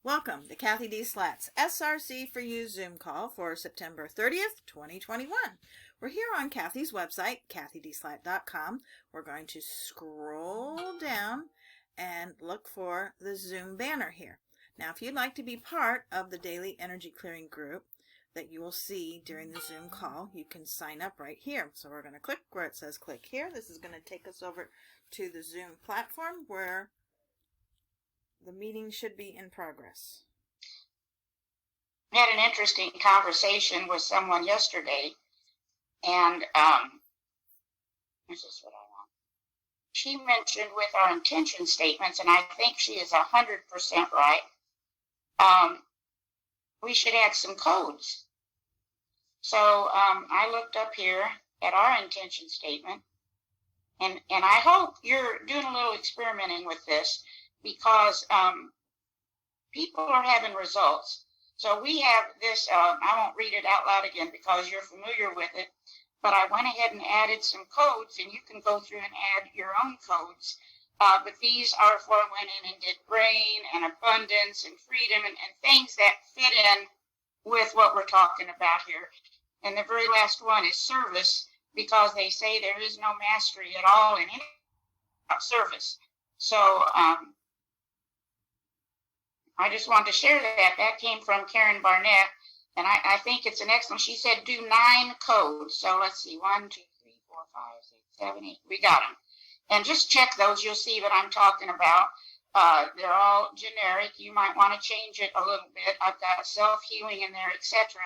Welcome to CathyDSlaught's SRC4u Zoom call for September 30th, 2021. We're here on Cathy's website, CathyDSlaght.com. We're going to scroll down and look for the Zoom banner here. Now, if you'd like to be part of the daily energy clearing group that you will see during the Zoom call, you can sign up right here. So we're going to click where it says click here. This is going to take us over to the Zoom platform where the meeting should be in progress. I had an interesting conversation with someone yesterday, and this is what I want. She mentioned with our intention statements, and I think she is 100% right. We should add some codes. So I looked up here at our intention statement, and I hope you're doing a little experimenting with this, because people are having results. So we have this, I won't read it out loud again because you're familiar with it, but I went ahead and added some codes, and you can go through and add your own codes. But these are for went in and did brain and abundance and freedom and things that fit in with what we're talking about here. And the very last one is service, because they say there is no mastery at all in any service. So I just wanted to share that. That came from Karen Barnett, and I think it's an excellent. She said do 9 codes. So let's see, 1, 2, 3, 4, 5, 6, 7, 8. We got them. And just check those. You'll see what I'm talking about. They're all generic. You might want to change it a little bit. I've got self-healing in there, etc.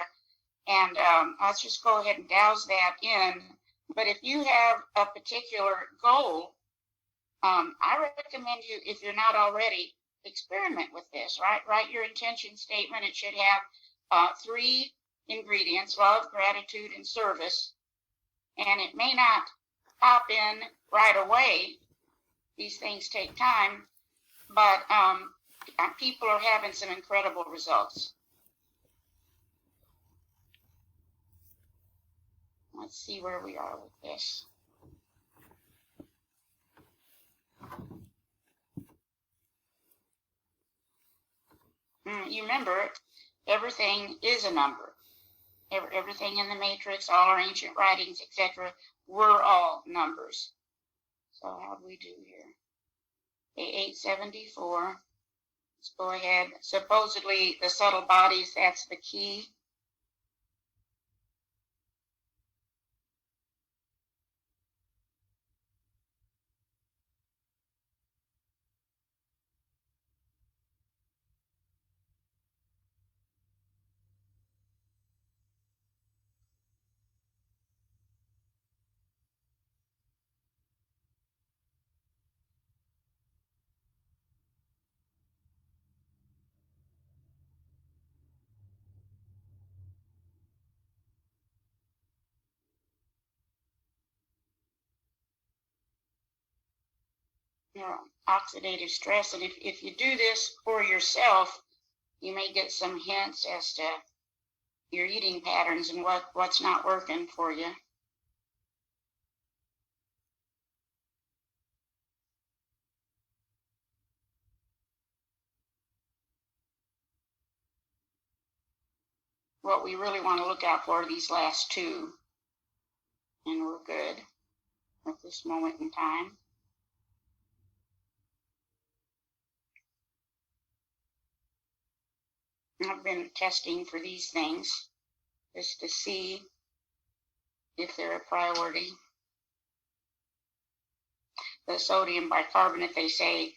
And let's just go ahead and douse that in. But if you have a particular goal, I recommend you, if you're not already, experiment with this, right? Write your intention statement. It should have 3 ingredients: love, gratitude, and service. And it may not pop in right away. These things take time, but people are having some incredible results. Let's see where we are with this. You remember, everything is a number. Everything in the matrix, all our ancient writings, etc., were all numbers. So how do we do here? A874. Let's go ahead. Supposedly, the subtle bodies, that's the key. Oxidative stress. And if you do this for yourself, you may get some hints as to your eating patterns and what's not working for you. What we really want to look out for are these last 2, and we're good at this moment in time. I've been testing for these things just to see if they're a priority. The sodium bicarbonate, they say,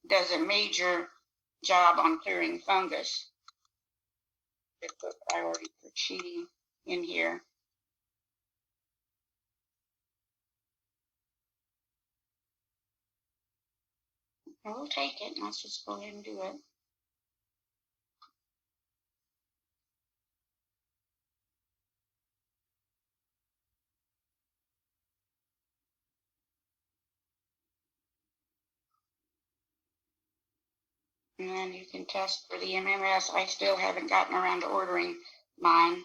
does a major job on clearing fungus. They put priority for chi in here. We'll take it. Let's just go ahead and do it. And then you can test for the MMS. I still haven't gotten around to ordering mine.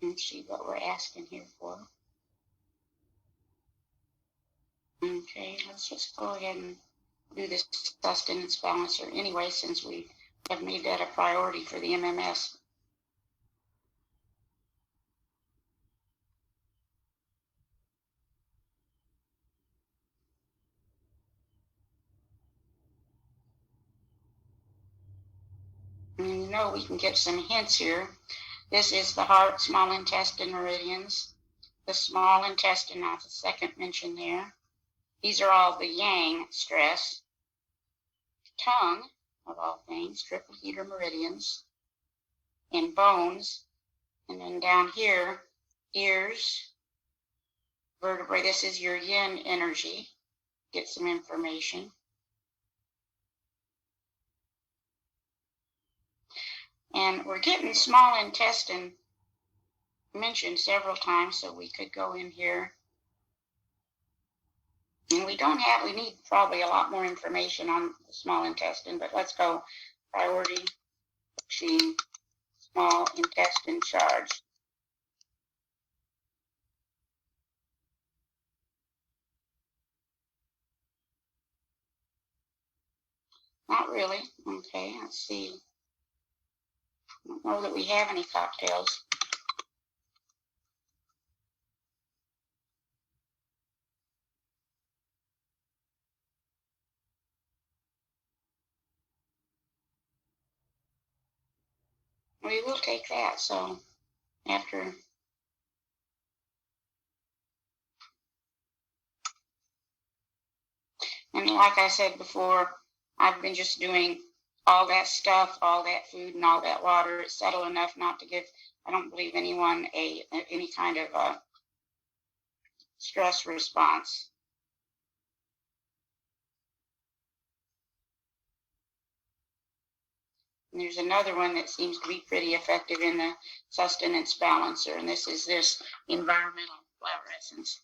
Let's see what we're asking here for. Okay, let's just go ahead and do this sustenance balancer anyway, since we have made that a priority for the MMS. And you know we can get some hints here. This is the heart, small intestine meridians. The small intestine, not the second mention there. These are all the yang stress. Tongue, of all things, triple heater meridians. And bones. And then down here, ears, vertebrae. This is your yin energy. Get some information. And we're getting small intestine mentioned several times, so we could go in here. And we need probably a lot more information on the small intestine, but let's go priority, small intestine charge. Not really. Okay, let's see. I don't know that we have any cocktails. We will take that, so after. And like I said before, I've been just doing all that stuff, all that food and all that water. It's subtle enough not to give, I don't believe, anyone any kind of stress response. And there's another one that seems to be pretty effective in the sustenance balancer, and this is this environmental fluorescence.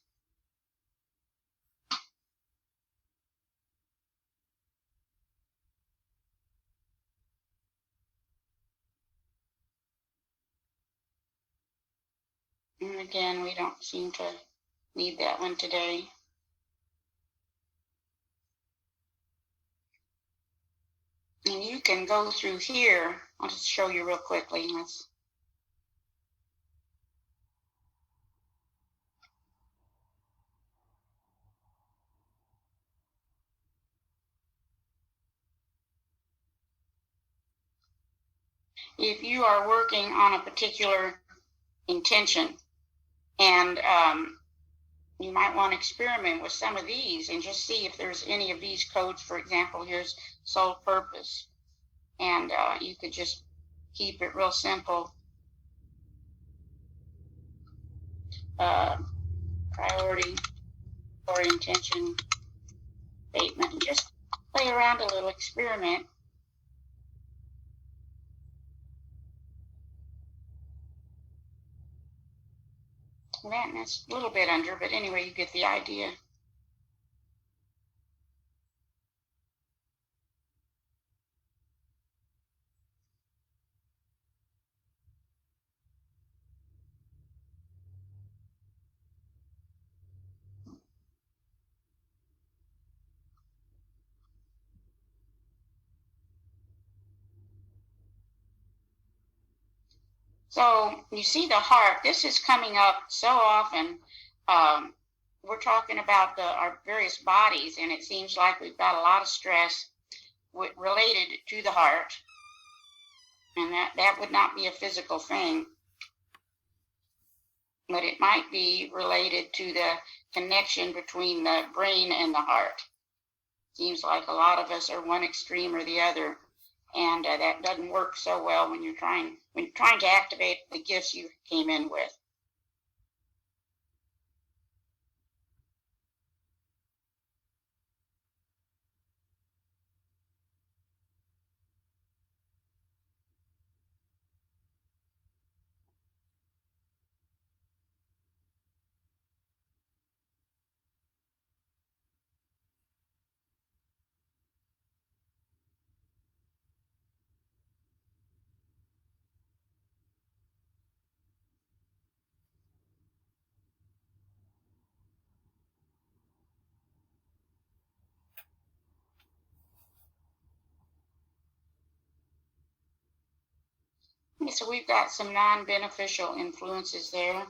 And again, we don't seem to need that one today. And you can go through here. I'll just show you real quickly. If you are working on a particular intention, and you might want to experiment with some of these and just see if there's any of these codes. For example, here's sole purpose, and you could just keep it real simple. Priority or intention statement, and just play around a little, experiment. That's a little bit under, but anyway, you get the idea. So you see the heart, this is coming up so often. We're talking about our various bodies, and it seems like we've got a lot of stress related to the heart, and that would not be a physical thing, but it might be related to the connection between the brain and the heart. Seems like a lot of us are one extreme or the other, and that doesn't work so well when you're trying to activate the gifts you came in with. Okay, so we've got some non-beneficial influences there.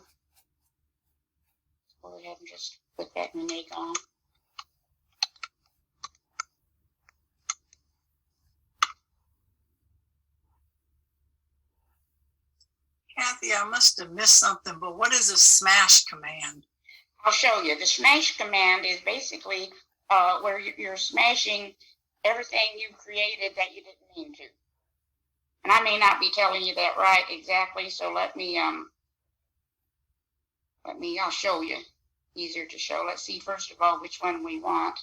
Go ahead and just put that in the Gong. Cathy, I must have missed something, but what is a smash command? I'll show you. The smash command is basically where you're smashing everything you created that you didn't mean to. And I may not be telling you that right exactly, so let me I'll show you. Easier to show. Let's see first of all which one we want.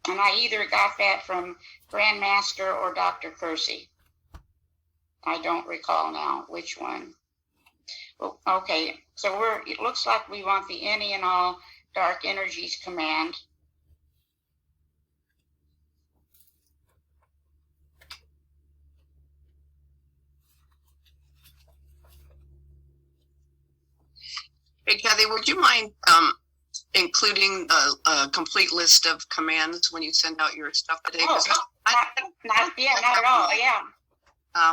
And I either got that from Grandmaster or Dr. Kersey. I don't recall now which one. Okay, so it looks like we want the any and all dark energies command. Hey, Cathy, would you mind including a complete list of commands when you send out your stuff today? Oh, not at all. Yeah.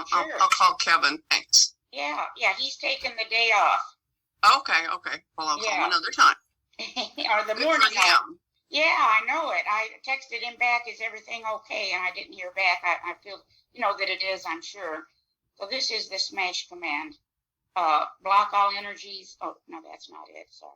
Sure. I'll call Kevin. Thanks. Yeah, he's taking the day off. Okay. Well, I'll call him another time. Or the morning off. Yeah, I know it. I texted him back, is everything okay? And I didn't hear back. I feel, that it is, I'm sure. So this is the smash command. Block all energies. Oh, no, that's not it. Sorry.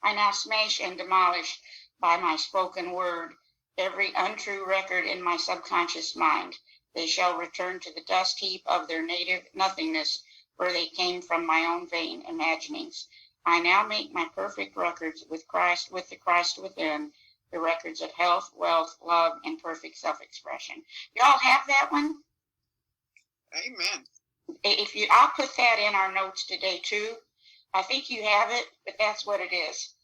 I now smash and demolish by my spoken word every untrue record in my subconscious mind. They shall return to the dust heap of their native nothingness, where they came from my own vain imaginings. I now make my perfect records with the Christ within, the records of health, wealth, love, and perfect self-expression. Y'all have that one? Amen. I'll put that in our notes today too. I think you have it, but that's what it is.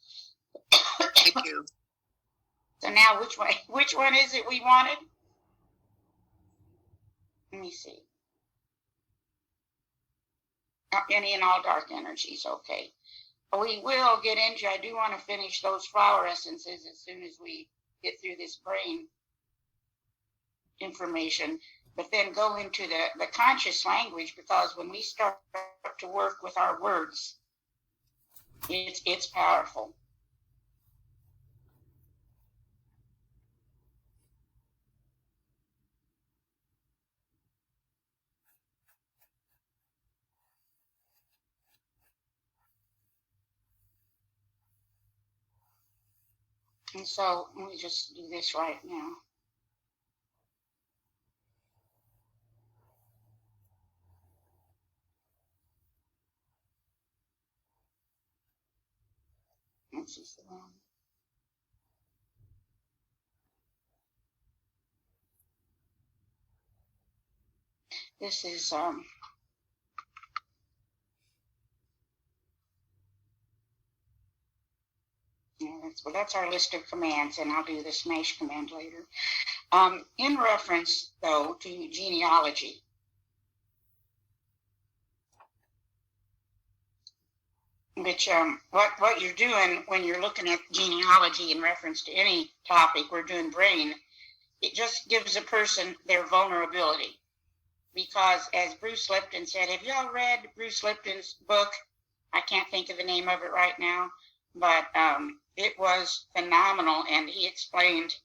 Thank you. So now, which one is it we wanted? Let me see. Any and all dark energies, okay. We will get into, I do want to finish those flower essences as soon as we get through this brain information, but then go into the conscious language, because when we start to work with our words, it's powerful. And so let me just do this right now. This is the one. This is that's our list of commands, and I'll do the smash command later. In reference, though, to genealogy, which what you're doing when you're looking at genealogy in reference to any topic, we're doing brain, it just gives a person their vulnerability. Because as Bruce Lipton said, have y'all read Bruce Lipton's book? I can't think of the name of it right now, but it was phenomenal, and he explained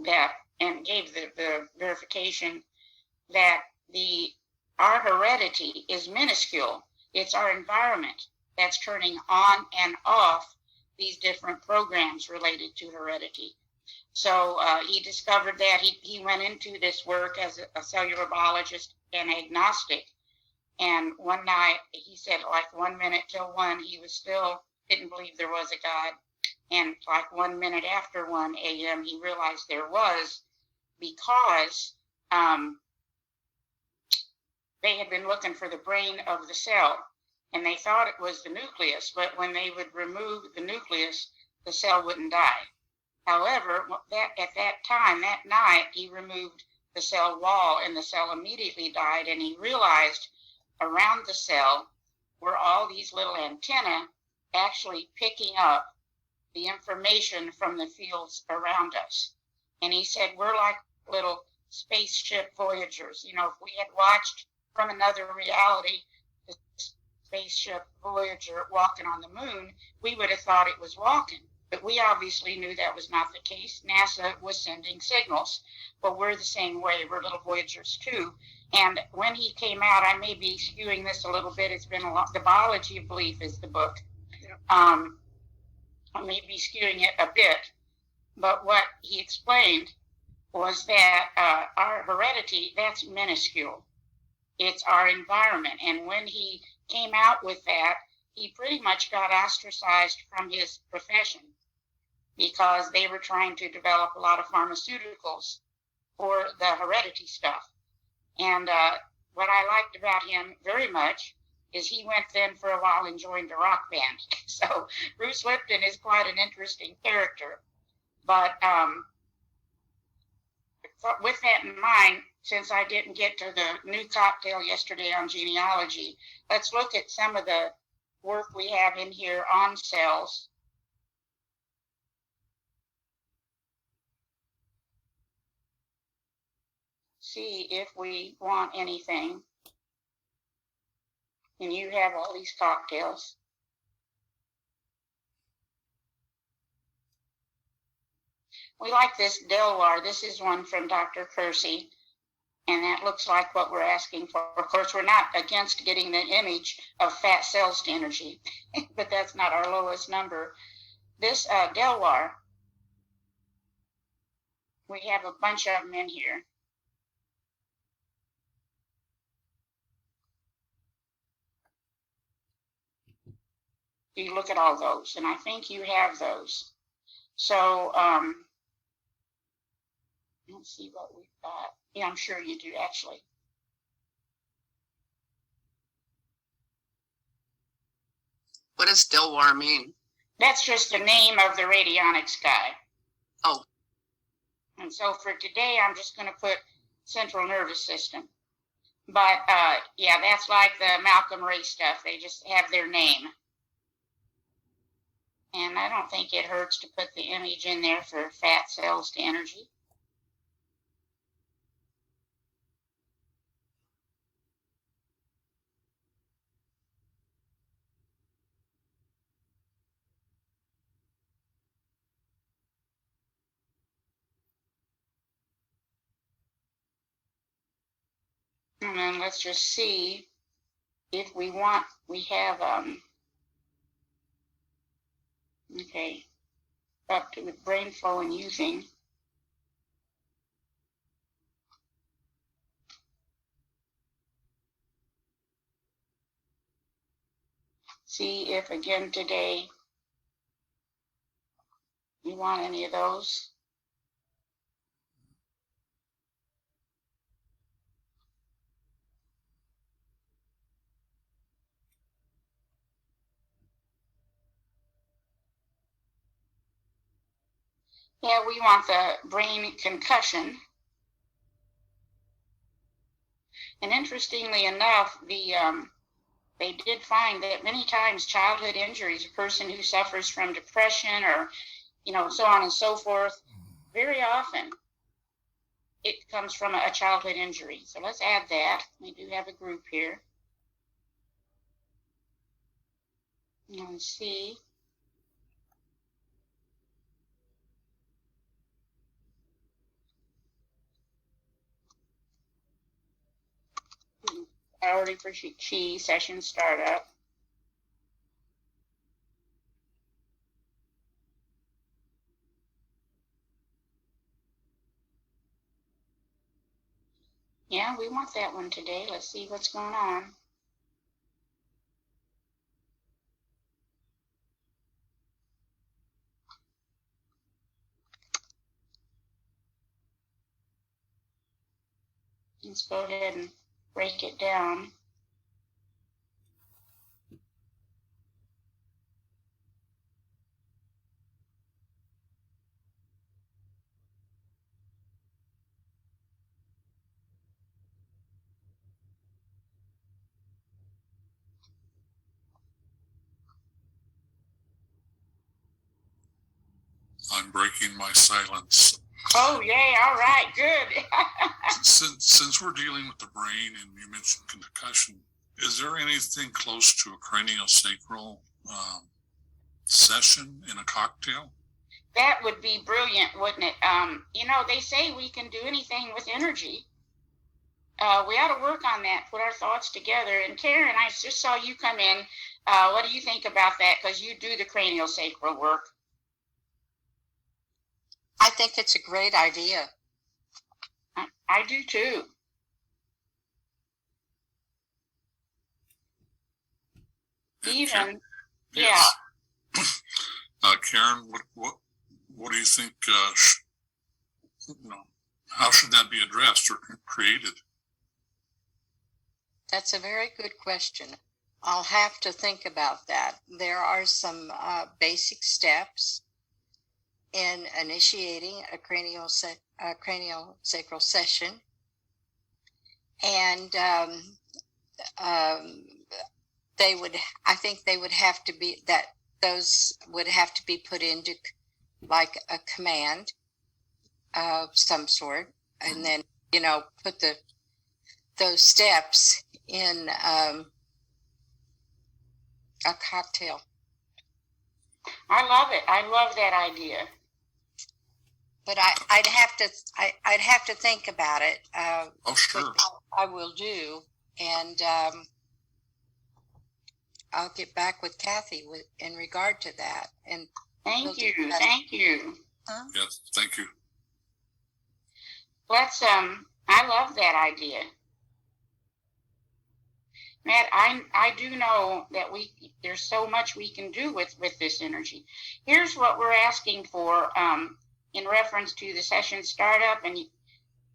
that and gave the verification that our heredity is minuscule. It's our environment that's turning on and off these different programs related to heredity. So he discovered that. He went into this work as a cellular biologist and agnostic. And one night, he said, like 1 minute till 1, he was still didn't believe there was a God. And like 1 minute after 1 a.m., he realized there was, because they had been looking for the brain of the cell, and they thought it was the nucleus. But when they would remove the nucleus, the cell wouldn't die. However, at that time, that night, he removed the cell wall, and the cell immediately died. And he realized around the cell were all these little antennae actually picking up the information from the fields around us. And he said, we're like little spaceship voyagers. You know, if we had watched from another reality the spaceship Voyager walking on the moon, we would have thought it was walking. But we obviously knew that was not the case. NASA was sending signals. But we're the same way. We're little Voyagers too. And when he came out, I may be skewing this a little bit. It's been a lot. The Biology of Belief is the book. I may be skewing it a bit. But what he explained was that our heredity, that's minuscule. It's our environment. And when he came out with that, he pretty much got ostracized from his profession because they were trying to develop a lot of pharmaceuticals for the heredity stuff. And what I liked about him very much is he went then for a while and joined a rock band. So Bruce Lipton is quite an interesting character. But with that in mind, since I didn't get to the new cocktail yesterday on genealogy, let's look at some of the work we have in here on cells. See if we want anything. And you have all these cocktails. We like this Delwar. This is one from Dr. Kersey. And that looks like what we're asking for. Of course, we're not against getting the image of fat cells to energy, but that's not our lowest number. This Delwar, we have a bunch of them in here. You look at all those, and I think you have those. So let's see what we've got. Yeah, I'm sure you do, actually. What does Delwar mean? That's just the name of the radionic sky. Oh. And so for today, I'm just going to put central nervous system. But, yeah, that's like the Malcolm Ray stuff. They just have their name. And I don't think it hurts to put the image in there for fat cells to energy. And then let's just see if we want, we have, okay, up to with brain flow and using. See if again today you want any of those. Yeah, we want the brain concussion. And interestingly enough, they did find that many times childhood injuries, a person who suffers from depression or, you know, so on and so forth, very often it comes from a childhood injury. So let's add that. We do have a group here. And see. Priority for Qi session startup. Yeah, we want that one today. Let's see what's going on. Let's go ahead and break it down. breaking my silence. Oh, yay. All right. Good. Since we're dealing with the brain and you mentioned concussion, is there anything close to a craniosacral session in a cocktail? That would be brilliant, wouldn't it? They say we can do anything with energy. We ought to work on that, put our thoughts together. And Karen, I just saw you come in. What do you think about that? Because you do the craniosacral work. I think it's a great idea. I do too. Even, yes. Yeah. Karen, what do you think? How should that be addressed or created? That's a very good question. I'll have to think about that. There are some basic steps in initiating a craniosacral session, and I think they would have to be those would have to be put into like a command of some sort, and then put those steps in a cocktail. I love it. I love that idea. But I'd have to think about it. Oh, sure. Which I will do, and I'll get back with Cathy in regard to that. And thank you. Yes, thank you. Let's. I love that idea, Matt. I do know that there's so much we can do with this energy. Here's what we're asking for. In reference to the session startup, and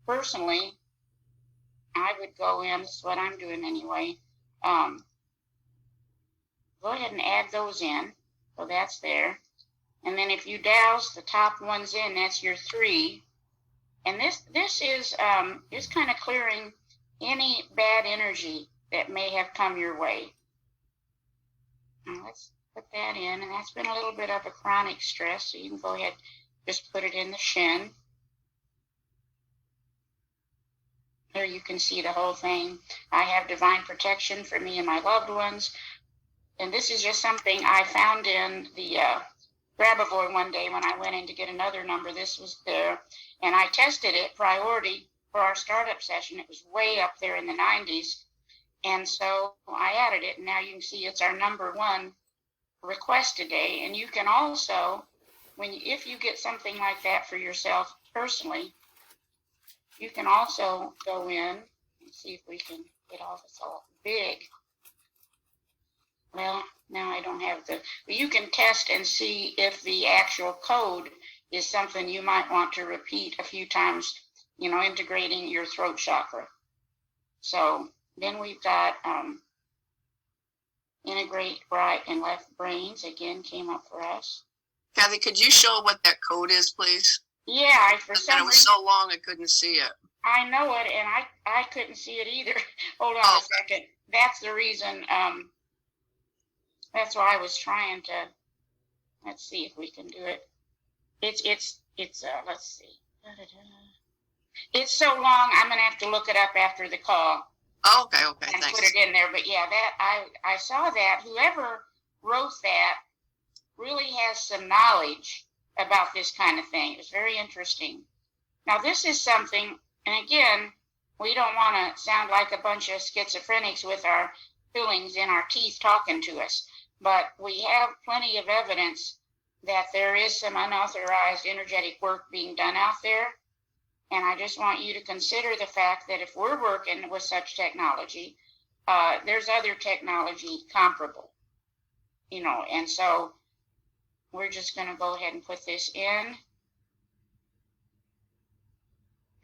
personally, I would go in, this is what I'm doing anyway, go ahead and add those in, so that's there, and then if you douse the top ones in, that's your 3, and this is kind of clearing any bad energy that may have come your way. Now let's put that in, and that's been a little bit of a chronic stress, so you can go ahead. Just put it in the shin. Here you can see the whole thing. I have divine protection for me and my loved ones. And this is just something I found in the Grabavoid one day when I went in to get another number. This was there. And I tested it, priority, for our startup session. It was way up there in the 90s. And so I added it. And now you can see it's our number 1 request today. And you can also... if you get something like that for yourself personally, you can also go in and see if we can get all this all big. Well, now I don't have but you can test and see if the actual code is something you might want to repeat a few times, integrating your throat chakra. So then we've got integrate right and left brains, again, came up for us. Cathy, could you show what that code is, please? Yeah, for some reason. It was so long I couldn't see it. I know it, and I couldn't see it either. Hold on a second. That's the reason. That's why I was trying to. Let's see if we can do it. It's let's see. It's so long. I'm gonna have to look it up after the call. Oh, okay, and thanks. Put it in there. But yeah, that I saw that. Whoever wrote that really has some knowledge about this kind of thing. It's very interesting. Now, this is something, and again, we don't want to sound like a bunch of schizophrenics with our fillings in our teeth talking to us, but we have plenty of evidence that there is some unauthorized energetic work being done out there. And I just want you to consider the fact that if we're working with such technology, there's other technology comparable, and so we're just going to go ahead and put this in.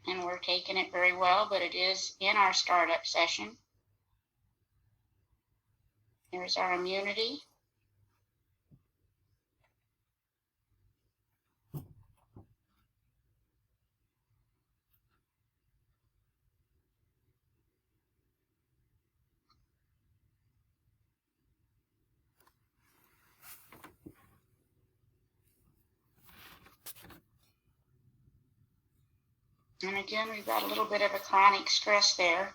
And we're taking it very well, but it is in our startup session. There's our immunity. And again, we've got a little bit of a chronic stress there.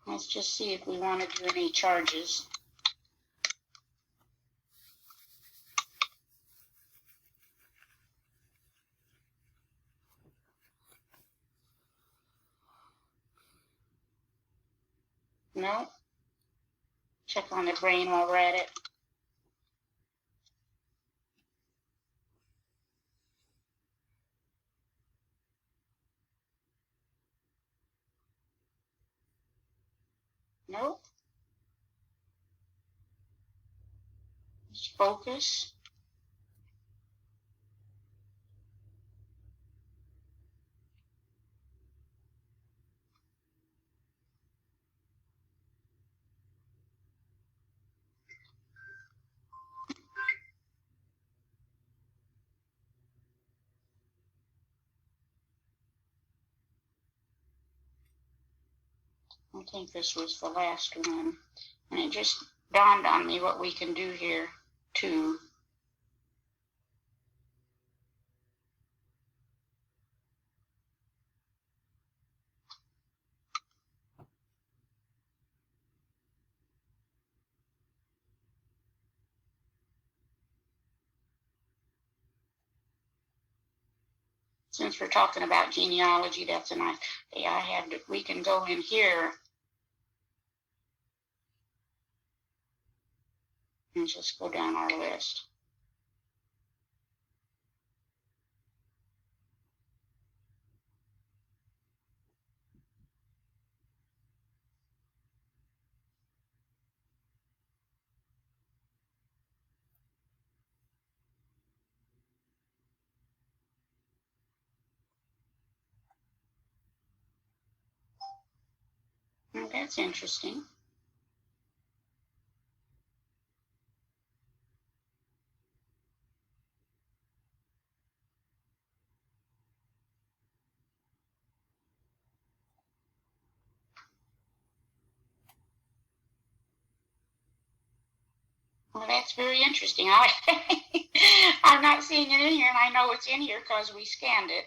Let's just see if we want to do any charges. No. Check on the brain while we're at it. Nope. Just focus. I think this was the last one. And it just dawned on me what we can do here too. Since we're talking about genealogy, that's a nice, we can go in here and just go down our list. Oh, that's interesting. Well, that's very interesting. I'm not seeing it in here, and I know it's in here because we scanned it.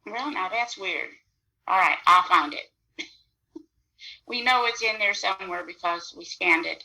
Well, now that's weird. All right, I'll find it. We know it's in there somewhere because we scanned it.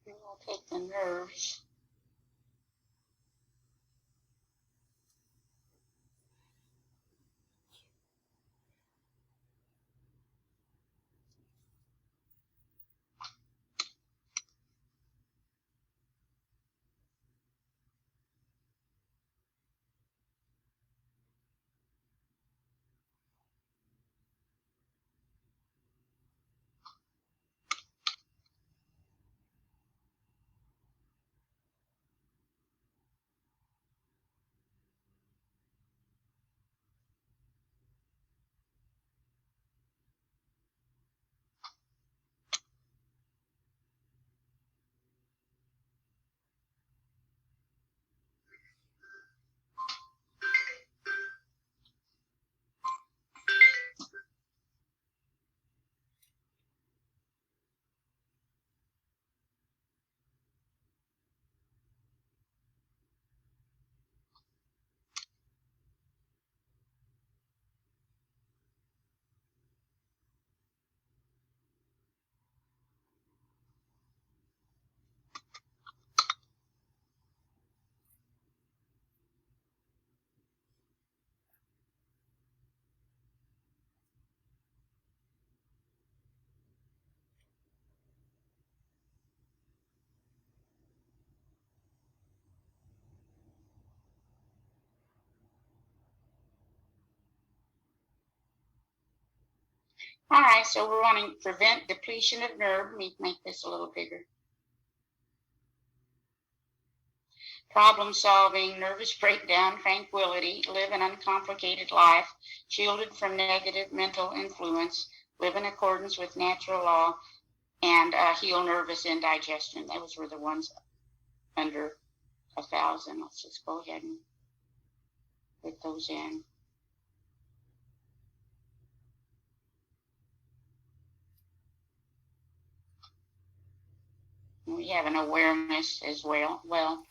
We'll take the nerves. All right, so we're wanting to prevent depletion of nerve. Let me make this a little bigger. Problem solving, nervous breakdown, tranquility, live an uncomplicated life, shielded from negative mental influence, live in accordance with natural law, and heal nervous indigestion. Those were the ones under 1,000. Let's just go ahead and put those in. We have an awareness as well. Well,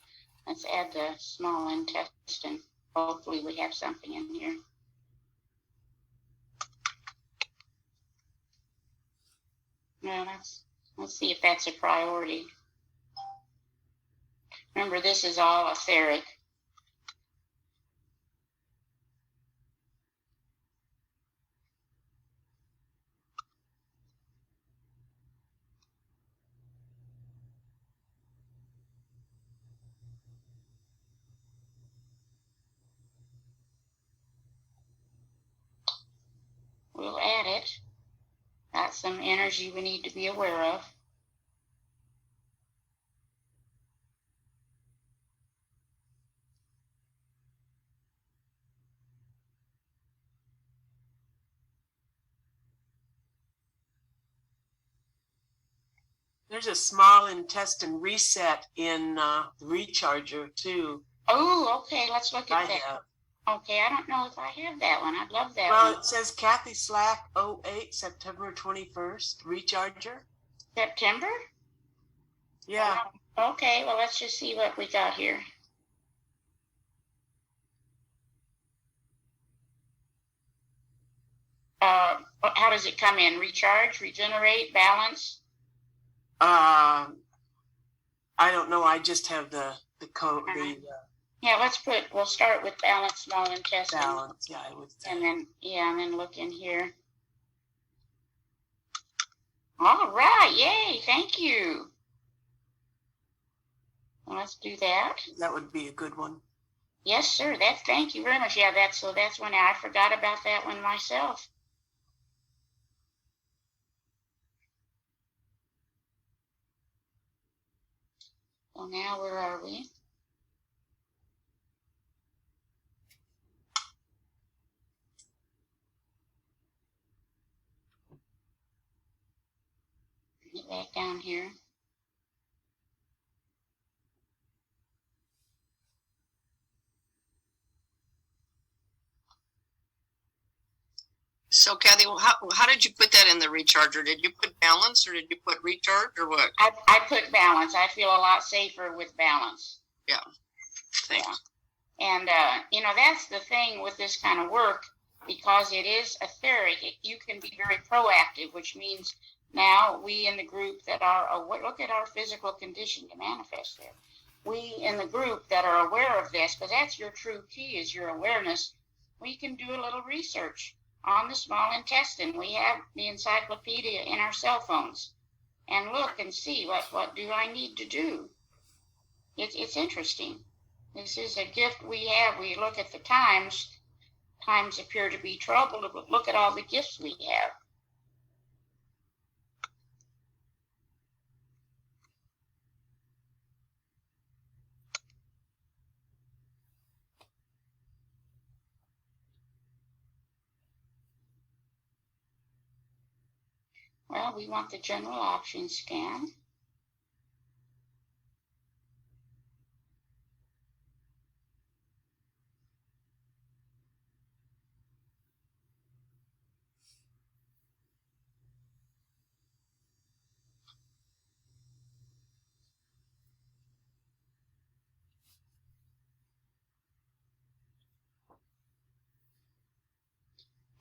let's add the small intestine. Hopefully we have something in here. Well, let's see if that's a priority. Remember, this is all etheric. We'll add it. Got some energy we need to be aware of. There's a small intestine reset in the recharger too. Oh, okay. Let's look at I that. have. Okay, I don't know if I have that one. I'd love that Well, one. it says CathyDSlaght 08, September 21st, recharger. September? Yeah. Okay, well, let's just see what we got here. How does it come in? Recharge, regenerate, balance? I don't know. I just have the code, Yeah, we'll start with balance, small intestine. balance. Yeah, I would say. And then look in here. All right, yay, thank you. Well, let's do that. That would be a good one. Yes, sir. Thank you very much. Yeah, that's one. I forgot about that one myself. So now where are we? Get back down here. So Kathy, well, how did you put that in the recharger? Did you put balance or did you put recharge or what? I put balance. I feel a lot safer with balance. Yeah. Thanks. Yeah. And, that's the thing with this kind of work, because it is etheric. You can be very proactive, which means now we in the group that are, look at our physical condition to manifest there. We in the group that are aware of this, because that's your true key, is your awareness. We can do a little research on the small intestine. We have the encyclopedia in our cell phones, and look and see what do I need to do. It's interesting. This is a gift we have. We look at the times appear to be troubled, but look at all the gifts we have. Well, we want the general option scan.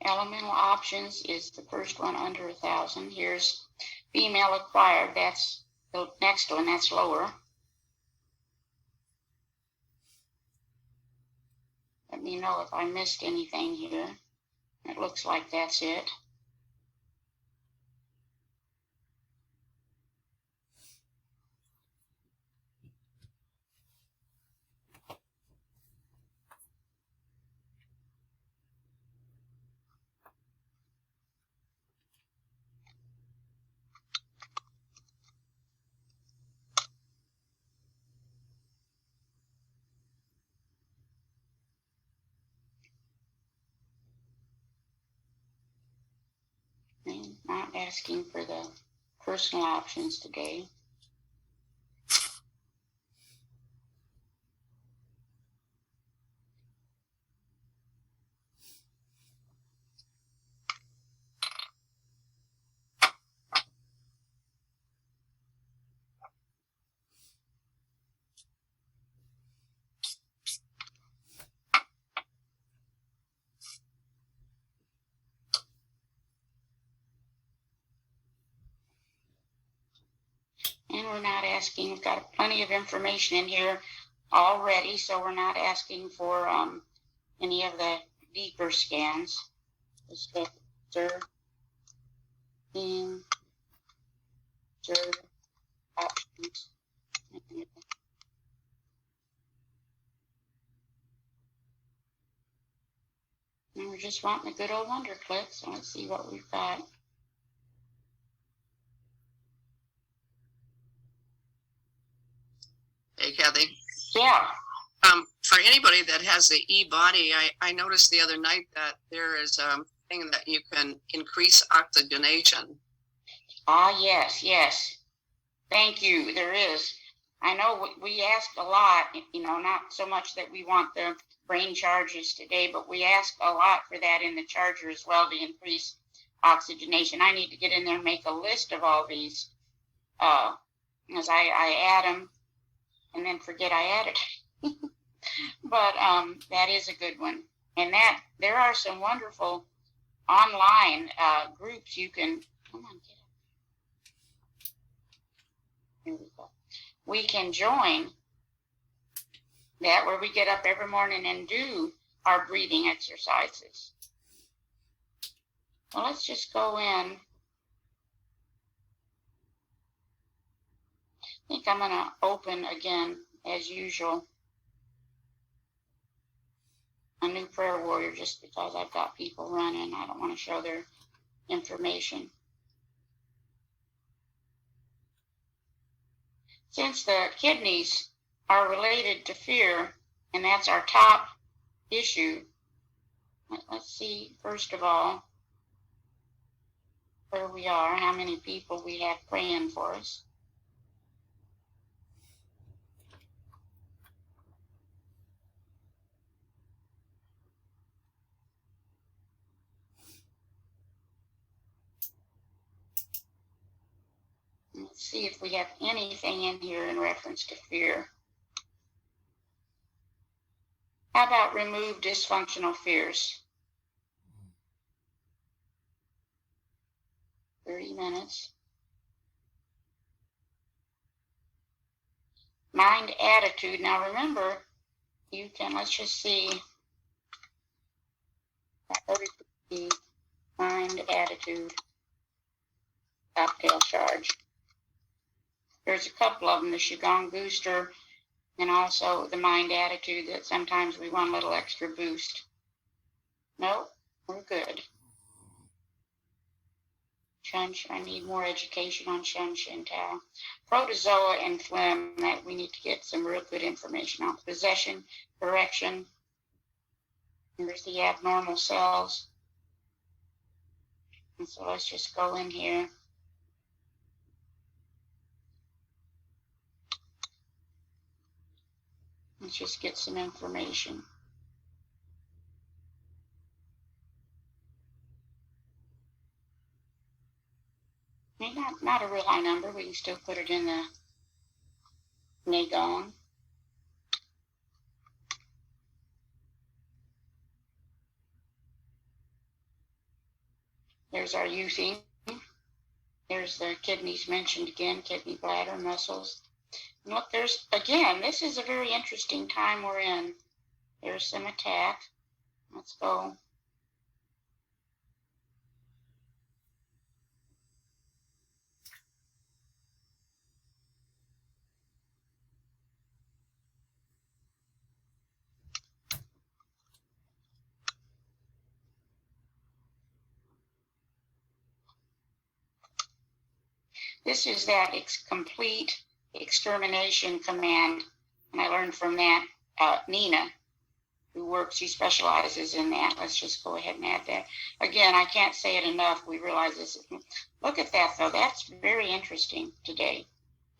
Elemental options is the first one under 1,000. Here's female acquired. That's the next one. That's lower. Let me know if I missed anything here. It looks like that's it. Not asking for the personal options today. And we're not asking, we've got plenty of information in here already, so we're not asking for any of the deeper scans. Just go observe, observe options. And we're just wanting a good old wonder click, so let's see what we've got. Hey, Kathy. Yeah. For anybody that has the e-body, I noticed the other night that there is a thing that you can increase oxygenation. Ah, yes, yes. Thank you. There is. I know we asked a lot, not so much that we want the brain charges today, but we ask a lot for that in the charger as well to increase oxygenation. I need to get in there and make a list of all these as I add them and then forget I added. But that is a good one. And that there are some wonderful online groups you can, come on, get up. Here we go. We can join that where we get up every morning and do our breathing exercises. Well, let's just go in. I think I'm going to open again, as usual, a new prayer warrior just because I've got people running. I don't want to show their information. Since the kidneys are related to fear, and that's our top issue, let's see, first of all, where we are, how many people we have praying for us. Let's see if we have anything in here in reference to fear. How about remove dysfunctional fears? 30 minutes. Mind attitude. Now remember, you can, let's just see. Mind attitude. Cocktail charge. There's a couple of them, the QiGong booster and also the mind attitude that sometimes we want a little extra boost. Nope, we're good. I need more education on Shun Tao. Protozoa and phlegm, that we need to get some real good information on. Possession, correction. There's the abnormal cells. And so let's just go in here. Let's just get some information. I mean, not a real high number. We can still put it in the Gong. There's our using. There's the kidneys mentioned again, kidney, bladder, muscles. And look, there's, again, this is a very interesting time we're in. There's some attack. Let's go. This is that complete extermination command, and I learned from that Nina, she specializes in that. Let's just go ahead and add that. Again, I can't say it enough. We realize this. Look at that, though. That's very interesting today.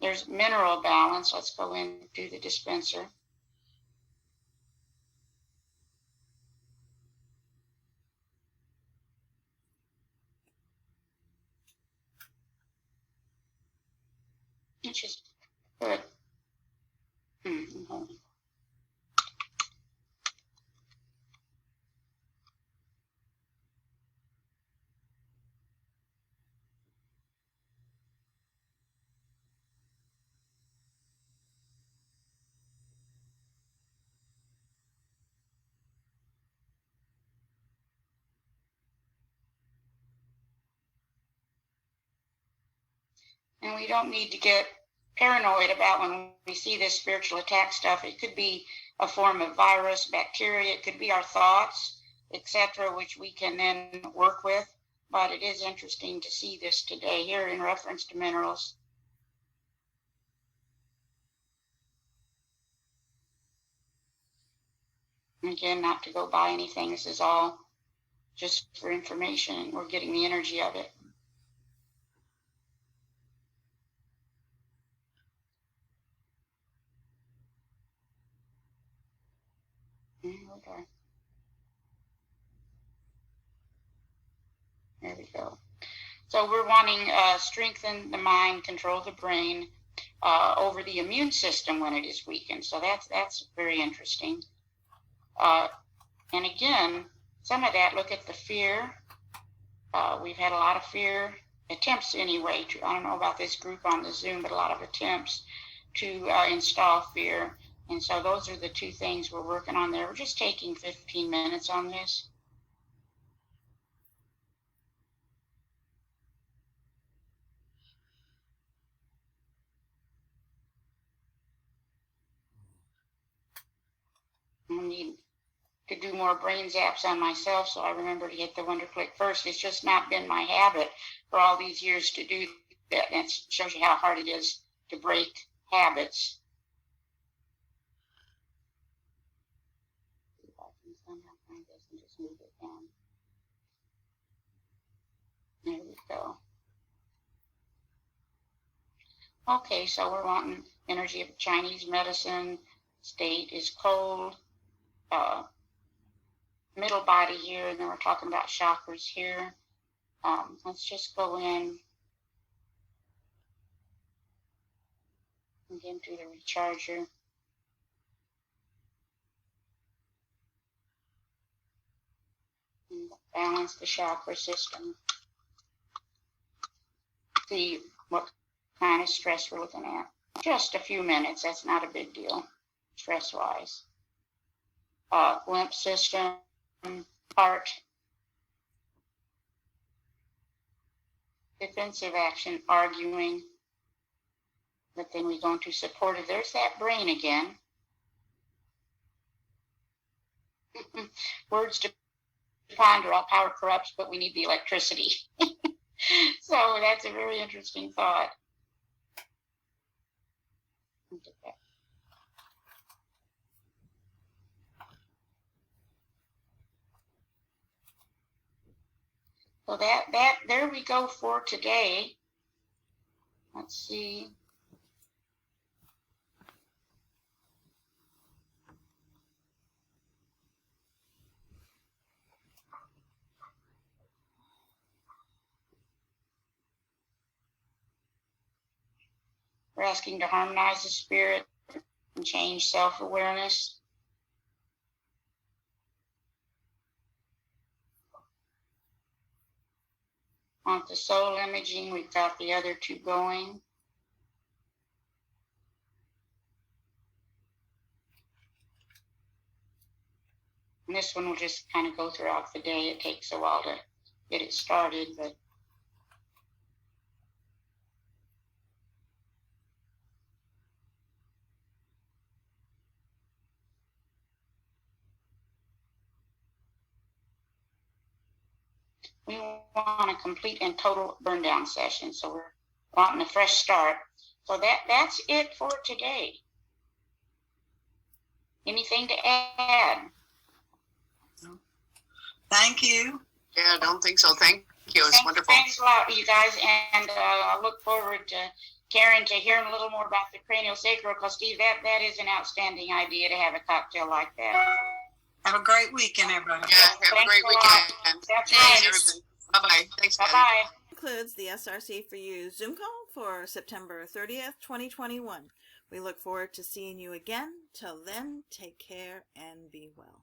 There's mineral balance. Let's go into the dispenser. Which is good. And we don't need to get paranoid about when we see this spiritual attack stuff. It could be a form of virus, bacteria, it could be our thoughts, etc., which we can then work with. But it is interesting to see this today here in reference to minerals. Again, not to go buy anything. This is all just for information. We're getting the energy of it. Okay. There we go. So we're wanting strengthen the mind, control the brain over the immune system when it is weakened. So that's very interesting. And again, some of that, look at the fear. We've had a lot of fear attempts anyway. I don't know about this group on the Zoom, but a lot of attempts to install fear. And so those are the two things we're working on there. We're just taking 15 minutes on this. I need to do more brain zaps on myself, so I remember to hit the Wonder Click first. It's just not been my habit for all these years to do that. And it shows you how hard it is to break habits. If I can somehow find this and just move it down. There we go. Okay, so we're wanting energy of Chinese medicine. State is cold. Middle body here, and then we're talking about chakras here. Let's just go in again through the recharger. And balance the chakra system. See what kind of stress we're looking at. Just a few minutes, that's not a big deal, stress-wise. Lymph system, heart, defensive action, arguing, but then we go into supportive. There's that brain again. Words to ponder, all power corrupts, but we need the electricity. So that's a very interesting thought. So there we go for today. Let's see. We're asking to harmonize the spirit and change self-awareness. On the soul imaging, we've got the other two going. And this one will just kind of go throughout the day. It takes a while to get it started, but we want a complete and total burn down session. So we're wanting a fresh start. So that's it for today. Anything to add? Thank you. Yeah, I don't think so. Thank you. It's wonderful. Thanks a lot, you guys, and I look forward to Karen to hearing a little more about the craniosacral, because Steve, that is an outstanding idea to have a cocktail like that. Have a great weekend, everybody. Yeah, have a Thanks great a lot. weekend. That's Thanks, right. Bye-bye. Thanks, Cathy. Bye-bye. Concludes the SRC4u Zoom call for September 30th, 2021. We look forward to seeing you again. Till then, take care and be well.